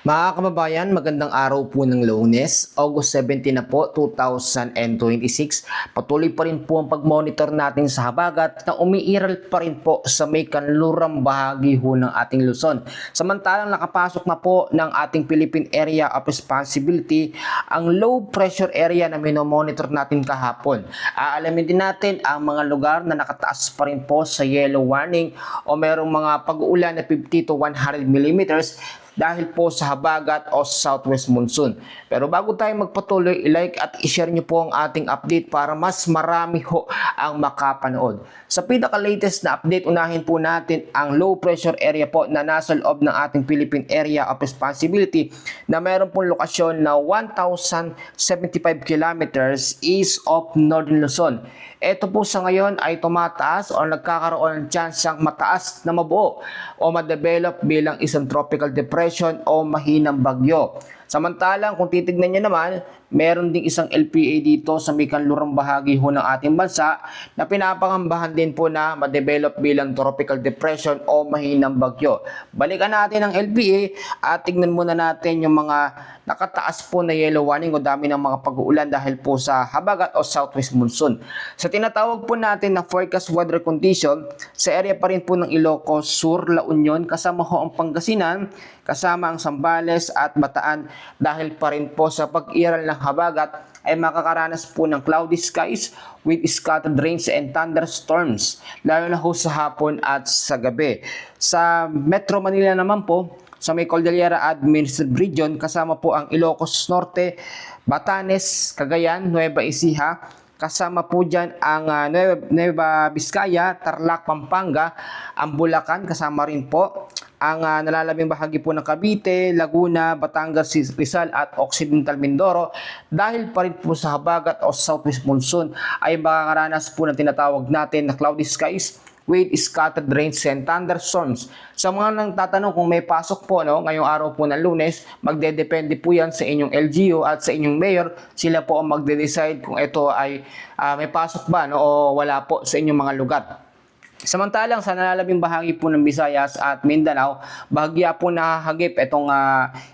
Mga kababayan, magandang araw po ng Lunes, August 17 na po, 2026. Patuloy pa rin po ang pag-monitor natin sa habagat na umiiral pa rin po sa may kanlurang bahagi ho ng ating Luzon. Samantalang nakapasok na po ng ating Philippine Area of Responsibility ang low pressure area na minomonitor natin kahapon. Aalamin din natin ang mga lugar na nakataas pa rin po sa yellow warning o merong mga pag-uulan na 50 to 100 millimeters dahil po sa habagat o southwest monsoon. Pero bago tayo magpatuloy, i-like at i-share nyo po ang ating update para mas marami ho ang makapanood. Sa pinaka-latest na update, unahin po natin ang low pressure area po na nasa loob ng ating Philippine Area of Responsibility na mayroon pong lokasyon na 1,075 kilometers east of Northern Luzon. Ito po sa ngayon ay tumataas o nagkakaroon ng tsansang mataas na mabuo o ma-develop bilang isang tropical depression o mahinang bagyo. Samantalang kung titignan nyo naman, meron ding isang LPA dito sa may kanlurang bahagi ho ng ating bansa na pinapangambahan din po na ma-develop bilang tropical depression o mahinang bagyo. Balikan natin ang LPA at tignan muna natin yung mga nakataas po na yellow warning o dami ng mga pag-uulan dahil po sa habagat o southwest monsoon. Sa tinatawag po natin na forecast weather condition, sa area pa rin po ng Ilocos Sur, La Union, kasama ho ang Pangasinan, kasama ang Zambales at Bataan dahil pa rin po sa pag-iral ng habagat ay makakaranas po ng cloudy skies with scattered rains and thunderstorms lalo na ho sa hapon at sa gabi. Sa Metro Manila naman po, sa may Cordillera Administrative Region, kasama po ang Ilocos Norte, Batanes, Cagayan, Nueva Ecija, kasama po dyan ang Nueva Vizcaya, Tarlac, Pampanga, ang Bulacan, kasama rin po ang nalalabing bahagi po ng Cavite, Laguna, Batangas, Rizal at Occidental Mindoro dahil pa rin po sa habagat o southwest monsoon ay makakaranas po ng tinatawag natin na cloudy skies with scattered rains and thunderstorms. Sa mga nang tatanong kung may pasok po ngayong araw po ng Lunes, magdedepende po yan sa inyong LGU at sa inyong mayor. Sila po ang magde-decide kung ito ay may pasok ba o wala po sa inyong mga lugar. Samantalang sa nalalabing bahagi po ng Visayas at Mindanao, bahagya po nakahagip itong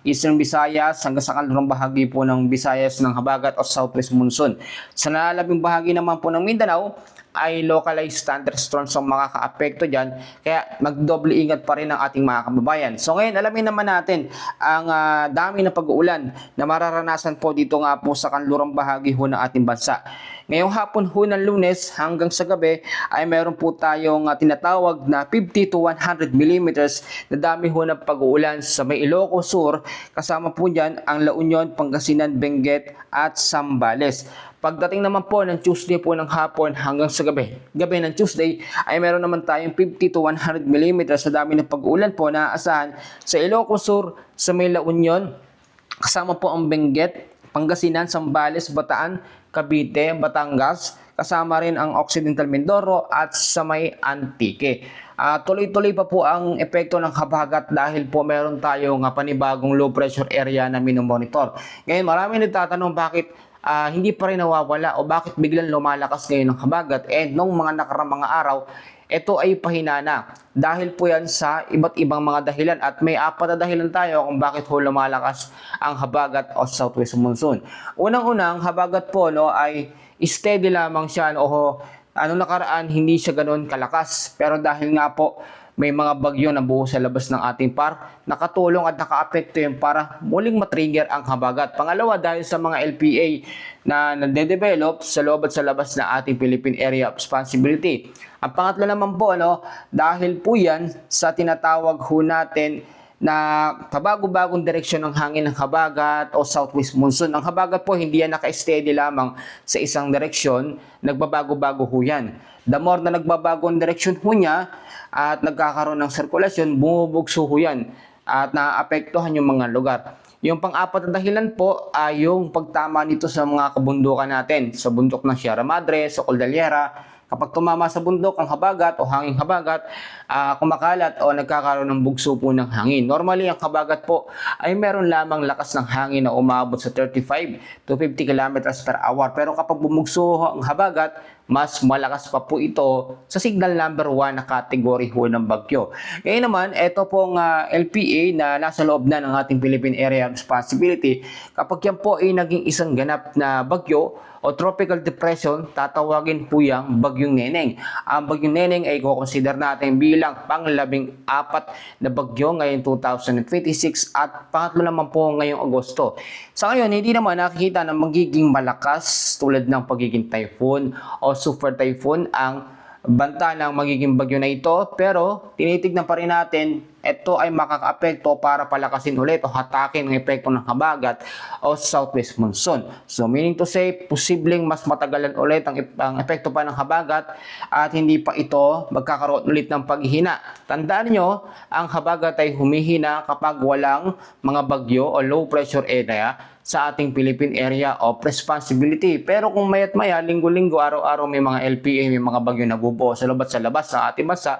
Eastern Visayas hanggang sa kanlurang bahagi po ng Visayas ng habagat o southwest monsoon. Sa nalalabing bahagi naman po ng Mindanao, ay localized thunderstorms ang makaka-apekto dyan. Kaya magdoble ingat pa rin ang ating mga kababayan. So ngayon, alamin naman natin ang dami ng pag-uulan na mararanasan po dito nga po sa kanlurang bahagi ho ng ating bansa. Ngayong hapon ho ng Lunes hanggang sa gabi ay meron po tayong tinatawag na 50 to 100 millimeters na dami ho ng pag-uulan sa may Ilocos Sur. Kasama po dyan ang La Union, Pangasinan, Benguet at Zambales. Pagdating naman po ng Tuesday po ng hapon hanggang sa gabi ng Tuesday ay meron naman tayong 50 to 100 mm sa dami ng pag-ulan po na aasahan sa Ilocos Sur, sa may La Union, kasama po ang Benguet, Pangasinan, Zambales, Bataan, Cavite, Batangas, kasama rin ang Occidental Mindoro at sa may Antique. Tuloy-tuloy pa po ang epekto ng habagat dahil po meron tayong panibagong low pressure area na minomonitor. Ngayon maraming nagtatanong bakit hindi pa rin nawawala o bakit biglang lumalakas ngayon ng habagat. Nung mga nakarang mga araw, ito ay pahinana. Dahil po yan sa iba't ibang mga dahilan at may apat na dahilan tayo kung bakit po lumalakas ang habagat o southwest monsoon. Unang-unang, habagat po ay steady lamang siya nakaraan hindi siya ganoon kalakas. Pero dahil nga po may mga bagyo na buo sa labas ng ating par, nakatulong at nakaapekto yun para muling matrigger ang habagat. Pangalawa, dahil sa mga LPA na nade-develop sa loob at sa labas ng ating Philippine Area of Responsibility. Ang pangatlo naman po, dahil po yan sa tinatawag ho natin na pabago-bagong direksyon ng hangin ng habagat o southwest monsoon. Ang habagat po hindi yan naka-steady lamang sa isang direksyon, nagbabago-bago ho yan. The more na nagbabago ang direksyon ho niya at nagkakaroon ng sirkulasyon, bumubugso ho yan at naapektuhan yung mga lugar. Yung pang-apat na dahilan po ay yung pagtama nito sa mga kabundukan natin, sa bundok ng Sierra Madre, sa Cordillera. Kapag tumama sa bundok ang habagat o hanging habagat, kumakalat o nagkakaroon ng bugso po ng hangin. Normally, ang habagat po ay meron lamang lakas ng hangin na umabot sa 35 to 50 kilometers per hour. Pero kapag bumugso ang habagat, mas malakas pa po ito sa signal number 1 na category ho ng bagyo. Ngayon naman, ito pong LPA na nasa loob na ng ating Philippine Area of Responsibility, kapag yan po ay naging isang ganap na bagyo o tropical depression, tatawagin po yang Bagyong Neneng. Ang Bagyong Neneng ay i-consider natin bilang pang-14 na bagyo ngayong 2026 at pangatlo naman po ngayong Agosto. Sa ngayon, hindi naman nakikita na magiging malakas tulad ng pagiging typhoon o super typhoon ang banta ng magiging bagyo na ito, pero tinitignan pa rin natin ito ay makakaapekto para palakasin ulit o hatakin ang epekto ng habagat o southwest monsoon. So meaning to say, posibleng mas matagalan ulit ang epekto pa ng habagat at hindi pa ito magkakaroon ulit ng paghihina. Tandaan nyo, ang habagat ay humihina kapag walang mga bagyo o low pressure area sa ating Philippine Area of Responsibility. Pero kung maya't maya, linggo-linggo, araw-araw may mga LPA, may mga bagyo na bubuo sa labas ng ating bansa,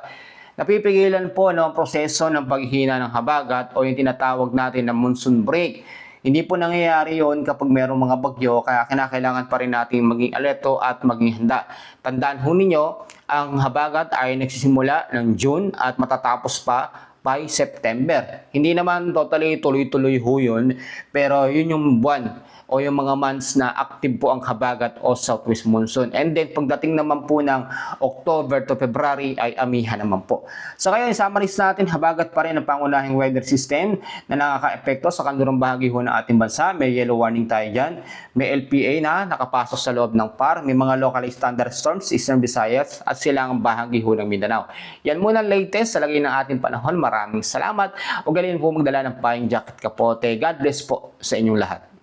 napipigilan po ang proseso ng paghihina ng habagat o yung tinatawag natin na monsoon break. Hindi po nangyayari yon kapag mayroong mga bagyo, kaya kinakailangan pa rin natin maging alerto at maging handa. Tandaan ho ninyo, ang habagat ay nagsisimula ng June at matatapos pa by September. Hindi naman totally tuloy-tuloy ho yun, pero yun yung buwan o yung mga months na active po ang habagat o southwest monsoon. And then pagdating naman po ng October to February ay amihan naman po. So ngayon, summarize natin, habagat pa rin ang pangunahing weather system na nakaka-epekto sa kanlurang bahagi ho ng ating bansa. May yellow warning tayo dyan. May LPA na nakapasok sa loob ng PAR. May mga localized thunderstorms, Eastern Visayas at silangang bahagi ho ng Mindanao. Yan muna latest sa lagay ng ating panahon. Maraming salamat. Ugaliin po magdala ng payong jacket kapote. God bless po sa inyong lahat.